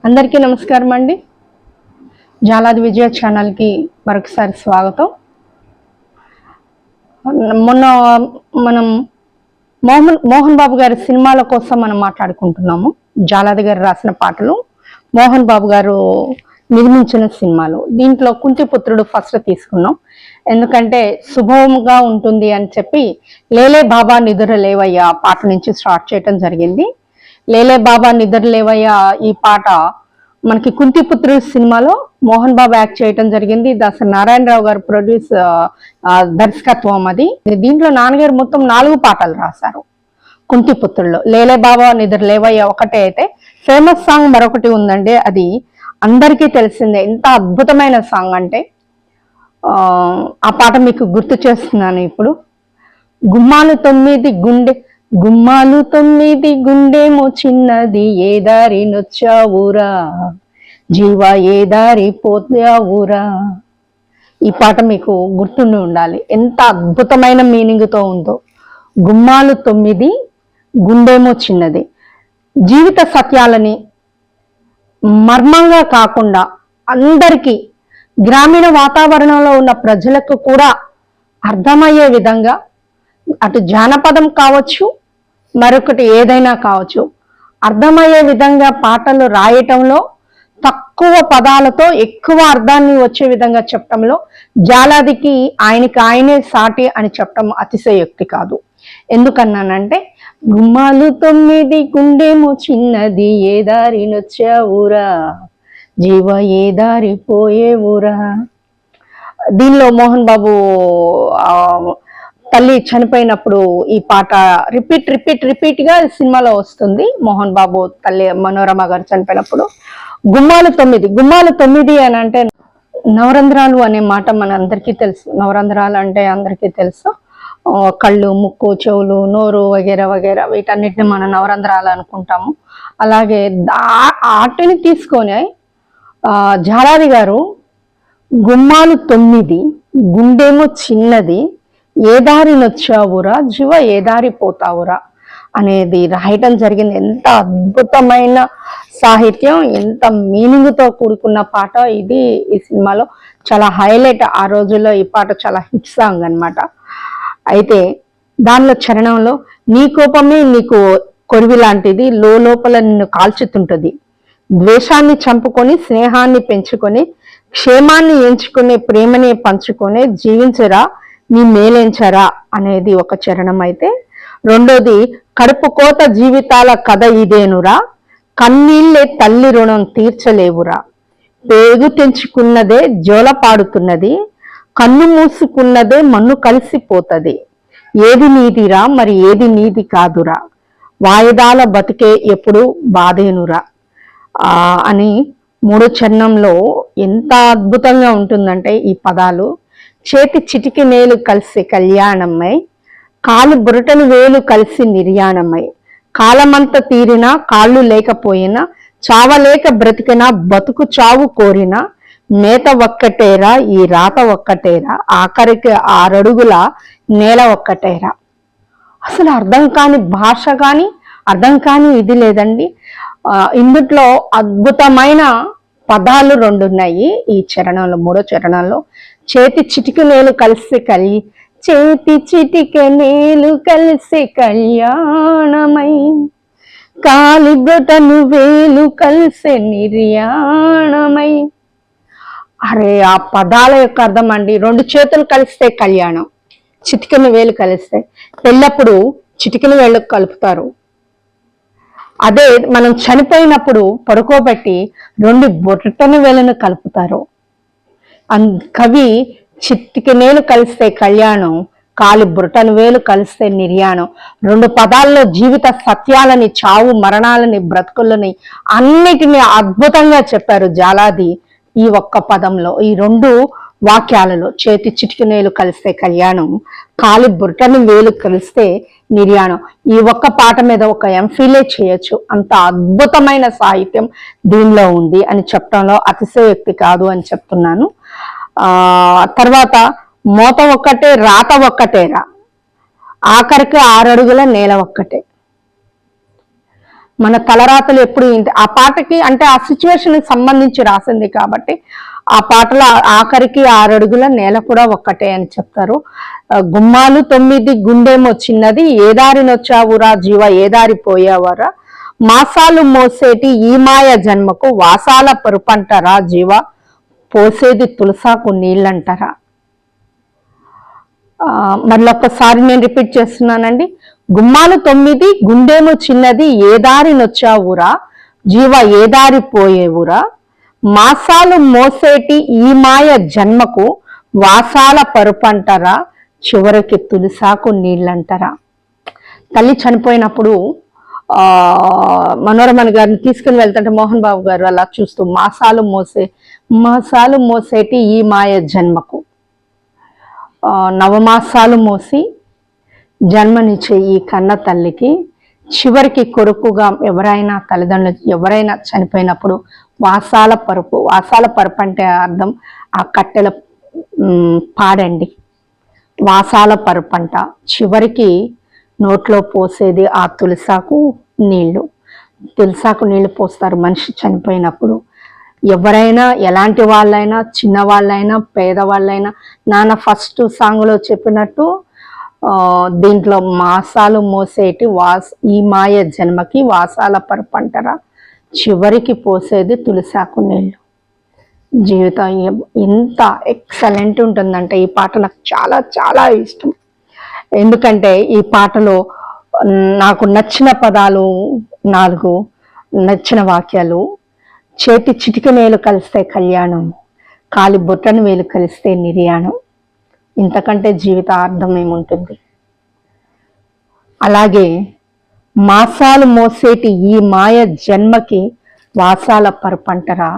అందరికీ నమస్కారం అండి. జాలాది విజయ ఛానల్కి మరొకసారి స్వాగతం. మొన్న మనం మోహన్ బాబు గారి సినిమాల కోసం మనం మాట్లాడుకుంటున్నాము. జాలాది గారు రాసిన పాటలు, మోహన్ బాబు గారు నిర్మించిన సినిమాలు. దీంట్లో కుంతిపుత్రుడు ఫస్ట్ తీసుకున్నాం, ఎందుకంటే శుభముగా ఉంటుంది అని చెప్పి లేలే బాబా నిద్ర లేవయ్య పాట నుంచి స్టార్ట్ చేయటం జరిగింది. లేలే బాబా నిద్ర లేవయ్య ఈ పాట మనకి కుంతిపుత్రుడు సినిమాలో మోహన్ బాబు యాక్ట్ చేయటం జరిగింది. దాసరి నారాయణరావు గారు ప్రొడ్యూస్ దర్శకత్వం అది. దీంట్లో నాన్నగారు మొత్తం 4 పాటలు రాశారు. కుంతిపుత్రుల్లో లేలే బాబా నిద్ర లేవయ్య ఒకటే అయితే ఫేమస్ సాంగ్ మరొకటి ఉందండి, అది అందరికీ తెలిసిందే. ఎంత అద్భుతమైన సాంగ్ అంటే ఆ పాట మీకు గుర్తు చేస్తున్నాను ఇప్పుడు. గుమ్మాలు 9 గుండేమో చిన్నది, ఏ దారి నొచ్చావురా జీవా, ఏ దారి పోతావురా. ఈ పాట మీకు గుర్తుండి ఉండాలి, ఎంత అద్భుతమైన మీనింగ్తో ఉందో. గుమ్మాలు 9 గుండేమో చిన్నది. జీవిత సత్యాలని మర్మంగా కాకుండా అందరికీ, గ్రామీణ వాతావరణంలో ఉన్న ప్రజలకు కూడా అర్థమయ్యే విధంగా, అటు జానపదం కావచ్చు మరొకటి ఏదైనా కావచ్చు, అర్థమయ్యే విధంగా పాటలు రాయటంలో తక్కువ పదాలతో ఎక్కువ అర్థాన్ని వచ్చే విధంగా చెప్పటంలో జాలాదికి ఆయనే సాటి అని చెప్పటం అతిశయోక్తి కాదు. ఎందుకన్నానంటే గుమ్మాలు 9 గుండేమో చిన్నది, ఏ దారి నొచ్చావురా జీవ, ఏ దారి పోయేవురా. దీనిలో మోహన్ బాబు తల్లి చనిపోయినప్పుడు ఈ పాట రిపీట్ గా సినిమాలో వస్తుంది. మోహన్ బాబు తల్లి మనోరమ గారు చనిపోయినప్పుడు గుమ్మాలు 9 అని అంటే నవరంధ్రాలు అనే మాట మన అందరికీ తెలుసు. నవరంధ్రాలు అంటే అందరికీ తెలుసు, కళ్ళు, ముక్కు, చెవులు, నోరు వగేరా వగేరా, వీటన్నిటిని మనం నవరంధ్రాలు అనుకుంటాము. అలాగే వాటిని తీసుకొని జాలాది గారు గుమ్మాలు 9 గుండేమో చిన్నది, ఏ దారి నొచ్చావురా జీవ, ఏ దారి పోతావురా అనేది రాయటం జరిగింది. ఎంత అద్భుతమైన సాహిత్యం, ఎంత మీనింగ్తో కూడుకున్న పాట ఇది. ఈ సినిమాలో చాలా హైలైట్. ఆ రోజుల్లో ఈ పాట చాలా హిట్ సాంగ్ అనమాట. అయితే దానిలో చరణంలో నీ కోపమే నీకు కొరివి లాంటిది, లోపల నిన్ను కాల్చుతుంటుంది, ద్వేషాన్ని చంపుకొని స్నేహాన్ని పెంచుకొని క్షేమాన్ని ఎంచుకునే ప్రేమనే పంచుకొని జీవించరా నీ మేలేంచరా అనేది ఒక చరణం. అయితే రెండోది కడుపు కోత జీవితాల కథ ఇదేనురా, కన్నీళ్ళే తల్లి రుణం తీర్చలేవురా, పేగు తెంచుకున్నదే జోల పాడుతున్నది, కన్ను మూసుకున్నదే మన్ను కలిసిపోతుంది, ఏది నీదిరా మరి ఏది నీది కాదురా, వాయిదాల బతికే ఎప్పుడు బాధేనురా అని 3వ చరణంలో ఎంత అద్భుతంగా ఉంటుందంటే ఈ పదాలు. చేతి చిటికి నేలు కలిసి కళ్యాణమై, కాలు బురటను వేలు కలిసి నిర్యాణమై, కాలమంత తీరినా కాళ్ళు లేకపోయినా, చావలేక బ్రతికినా బతుకు చావు కోరినా, మేత ఒక్కటేరా ఈ రాత ఒక్కటేరా, ఆఖరికి 6 అడుగుల నేల ఒక్కటేరా. అసలు అర్థం కాని భాష కానీ అర్థం కాని ఇది లేదండి. ఇందుట్లో అద్భుతమైన పదాలు 2 ఉన్నాయి ఈ చరణంలో. 3వ చరణంలో చేతి చిటిక నేలు కలిసి చేతి చిటిక నేలు కలిసి కళ్యాణమై, కాలి బ్రతను వేలు కలిసే నిర్యాణమై. అరే ఆ పదాల యొక్క అర్థం అండి. 2 చేతులు కలిస్తే కళ్యాణం, చిటికెన వేలు కలిస్తే. పెళ్ళప్పుడు చిటికెన వేళ్ళు కలుపుతారు. అదే మనం చనిపోయినప్పుడు పడుకోబెట్టి 2 బొట్టన వేలను కలుపుతారు. కవి చిటికెనేలు కలిస్తే కళ్యాణం, కాలి బురటను వేలు కలిస్తే నిర్యాణం. 2 పదాల్లో జీవిత సత్యాలని, చావు మరణాలని, బ్రతుకులని అన్నిటినీ అద్భుతంగా చెప్పారు జాలాది ఈ ఒక్క పదంలో, ఈ 2 వాక్యాలలో. చేతి చిటికెనేలు కలిస్తే కళ్యాణం, కాలి బురటను వేలు కలిస్తే నిర్యాణం. ఈ ఒక్క పాట మీద ఒక ఎంఫిలే చేయొచ్చు, అంత అద్భుతమైన సాహిత్యం దీనిలో ఉంది అని చెప్పడంలో అతిశయోక్తి కాదు అని చెప్తున్నాను. తర్వాత మోత ఒక్కటే రాత ఒక్కటేరా, ఆఖరికి 6 అడుగుల నేల ఒక్కటే. మన తలరాతలు ఎప్పుడు ఆ పాటకి అంటే ఆ సిచ్యువేషన్ సంబంధించి రాసింది కాబట్టి ఆ పాటలో ఆఖరికి 6 అడుగుల నేల కూడా ఒక్కటే అని చెప్తారు. గుమ్మాలు 9 గుండెమో చిన్నది, ఏ దారినొచ్చావురా జీవ ఏ దారి పోయావరా, మాసాలు మోసేటి ఈ మాయ జన్మకు వాసాల పరుపంటరా జీవ పోసేది తులసాకు నీళ్ళంటారా. మళ్ళొక్కసారి నేను రిపీట్ చేస్తున్నానండి. గుమ్మాలు 9 గుండెము చిన్నది, ఏ దారినొచ్చావురా జీవ ఏ దారి పోయేవురా, మాసాలు మోసేటి ఈ మాయ జన్మకు వాసాల పరుపంటరా చివరికి తులసాకు నీళ్ళంటారా. తల్లి చనిపోయినప్పుడు మనోరమన్ గారిని తీసుకుని వెళ్తుంటే మోహన్ బాబు గారు అలా చూస్తూ మాసాలు మోసేటి ఈ మాయ జన్మకు, నవమాసాలు మోసి జన్మనిచ్చే ఈ కన్న తల్లికి చివరికి కొడుకుగా ఎవరైనా తల్లిదండ్రులు ఎవరైనా చనిపోయినప్పుడు వాసాల పరుపు అంటే అర్థం ఆ కట్టెల పాడండి. వాసాల పరుపు అంట. చివరికి నోట్లో పోసేది ఆ తులసాకు నీళ్లు. తులసాకు నీళ్లు పోస్తారు మనిషి చనిపోయినప్పుడు. ఎవరైనా ఎలాంటి వాళ్ళైనా, చిన్నవాళ్ళైనా, పేదవాళ్ళైనా, నాన్న ఫస్ట్ సాంగ్లో చెప్పినట్టు దీంట్లో మాసాలు మోసేటి ఈ మాయ జన్మకి వాసాల పరుపంటరా చివరికి పోసేది తులసాకు నీళ్ళు. జీవితం ఎంత ఎక్సలెంట్ ఉంటుందంటే ఈ పాట నాకు చాలా చాలా ఇష్టం. ఎందుకంటే ఈ పాటలో నాకు నచ్చిన పదాలు 4, నచ్చిన వాక్యాలు. చేతి చిటిక వేలు కలిస్తే కళ్యాణం, కాలి బొట్టను వేలు కలిస్తే నిర్యాణం. ఇంతకంటే జీవిత అర్థం ఏముంటుంది. అలాగే మాసాలు మోసేటి ఈ మాయ జన్మకి వాసాల పరుపంటరా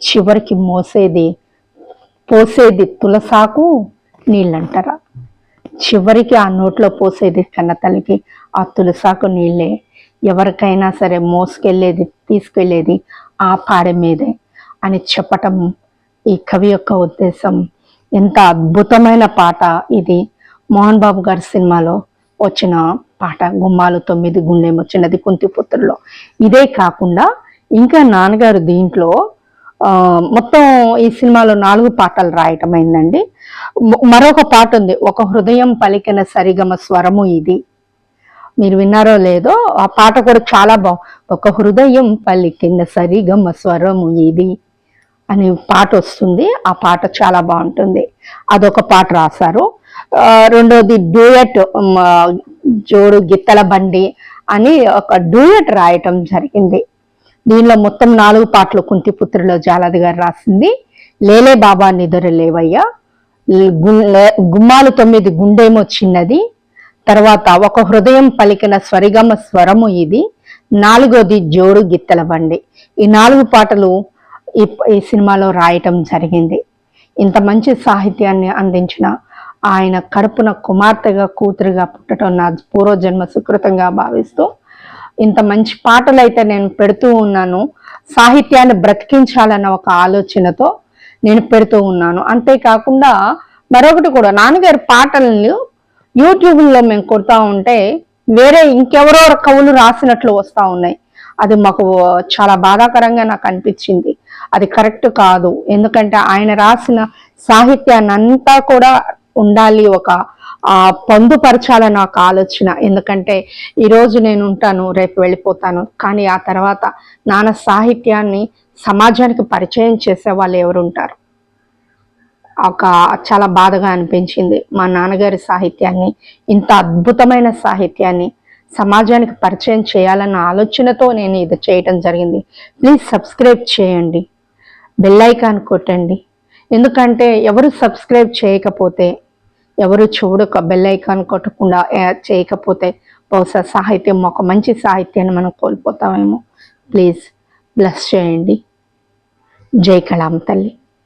చివరికి పోసేది తులసాకు నీళ్ళంటారా. చివరికి ఆ నోట్లో పోసేది కన్న తల్లికి ఆ తులసాకు నీళ్ళే. ఎవరికైనా సరే తీసుకెళ్లేది ఆ పాడె మీదే అని చెప్పటం ఈ కవి యొక్క ఉద్దేశం. ఎంత అద్భుతమైన పాట ఇది. మోహన్ బాబు గారి సినిమాలో వచ్చిన పాట గుమ్మాలు 9 గుండెమో చిన్నది కుంతిపుత్రులో. ఇదే కాకుండా ఇంకా నాన్నగారు దీంట్లో మొత్తం ఈ సినిమాలో 4 పాటలు రాయటం అయిందండి. మరొక పాట ఉంది, ఒక హృదయం పలికిన సరిగమ స్వరము ఇది. మీరు విన్నారో లేదో, ఆ పాట కూడా చాలా ఒక హృదయం పలికిన సరిగమ స్వరము ఇది అని పాట వస్తుంది. ఆ పాట చాలా బాగుంటుంది. అదొక పాట రాశారు. రెండోది డ్యూయట్ జోడు గిత్తల బండి అని ఒక డ్యూయట్ రాయటం జరిగింది. దీనిలో మొత్తం 4 పాటలు కుంతిపుత్రులో జాలాది గారు రాసింది. లేలే బాబా నిద్ర లేవయ్యా, గుమ్మాలు 9 గుండెమో చిన్నది, తర్వాత ఒక హృదయం పలికిన స్వరిగమ స్వరము ఇది, 4వది జోడు గిత్తల బండి. ఈ 4 పాటలు ఈ సినిమాలో రాయటం జరిగింది. ఇంత మంచి సాహిత్యాన్ని అందించిన ఆయన కడుపున కుమార్తెగా కూతురుగా పుట్టడం నా పూర్వజన్మ సుకృతంగా భావిస్తూ ఇంత మంచి పాటలు అయితే నేను పెడుతూ ఉన్నాను. సాహిత్యాన్ని బ్రతికించాలన్న ఒక ఆలోచనతో నేను పెడుతూ ఉన్నాను. అంతేకాకుండా మరొకటి కూడా, నాన్నగారి పాటలను యూట్యూబ్లో మేము కొడతా ఉంటే వేరే ఇంకెవరో కవులు రాసినట్లు వస్తూ ఉన్నాయి. అది మాకు చాలా బాధాకరంగా నాకు అనిపించింది. అది కరెక్ట్ కాదు. ఎందుకంటే ఆయన రాసిన సాహిత్యాన్ని అంతా కూడా ఉండాలి, ఒక పొందుపరచాలని ఒక ఆలోచన. ఎందుకంటే ఈరోజు నేను ఉంటాను, రేపు వెళ్ళిపోతాను, కానీ ఆ తర్వాత నాన్న సాహిత్యాన్ని సమాజానికి పరిచయం చేసే వాళ్ళు ఎవరుంటారు? చాలా బాధగా అనిపించింది. మా నాన్నగారి సాహిత్యాన్ని, ఇంత అద్భుతమైన సాహిత్యాన్ని సమాజానికి పరిచయం చేయాలన్న ఆలోచనతో నేను ఇది చేయటం జరిగింది. ప్లీజ్ సబ్స్క్రైబ్ చేయండి, బెల్ ఐకాన్ కొట్టండి. ఎందుకంటే ఎవరు సబ్స్క్రైబ్ చేయకపోతే, ఎవరు బెల్ ఐకాన్ కొట్టకుండా చేయకపోతే బహుశా సాహిత్యం, ఒక మంచి సాహిత్యాన్ని మనం కోల్పోతామేమో. ప్లీజ్ బ్లెస్ చేయండి. జై కళాం తల్లి.